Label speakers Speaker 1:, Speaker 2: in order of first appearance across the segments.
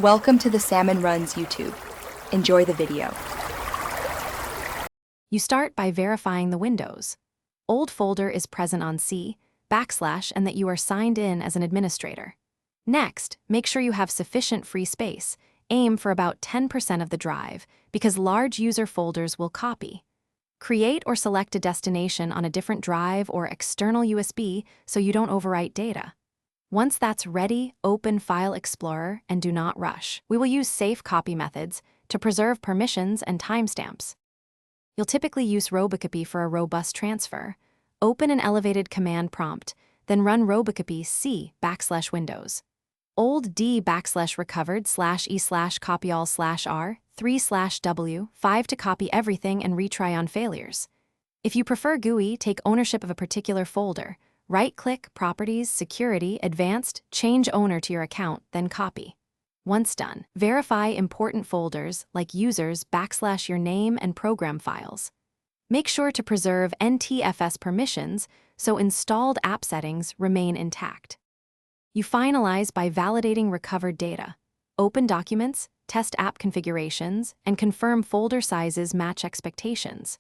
Speaker 1: Welcome to the Salmon Runs YouTube. Enjoy the video.
Speaker 2: You start by verifying the Windows. Old folder is present on C, / and that you are signed in as an administrator. Next, make sure you have sufficient free space. Aim for about 10% of the drive, because large user folders will copy. Create or select a destination on a different drive or external USB so you don't overwrite data. Once that's ready, open File Explorer and do not rush. We will use safe copy methods to preserve permissions and timestamps. You'll typically use robocopy for a robust transfer. Open an elevated command prompt, then run robocopy C /Windows. Old D /recovered /E copy all /R 3/W 5 to copy everything and retry on failures. If you prefer GUI, take ownership of a particular folder. Right-click, Properties, Security, Advanced, change owner to your account, then copy. Once done, verify important folders like users / your name and program files. Make sure to preserve NTFS permissions so installed app settings remain intact. You finalize by validating recovered data. Open documents, test app configurations, and confirm folder sizes match expectations.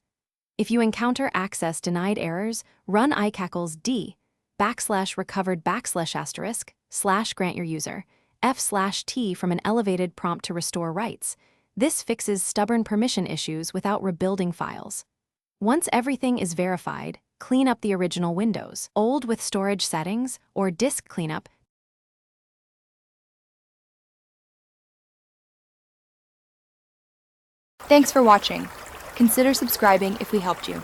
Speaker 2: If you encounter access denied errors, run iCackle's D /recovered / grant your user F/T from an elevated prompt to restore rights. This fixes stubborn permission issues without rebuilding files. Once everything is verified, clean up the original Windows, old with storage settings, or disk cleanup.
Speaker 1: Thanks for watching. Consider subscribing if we helped you.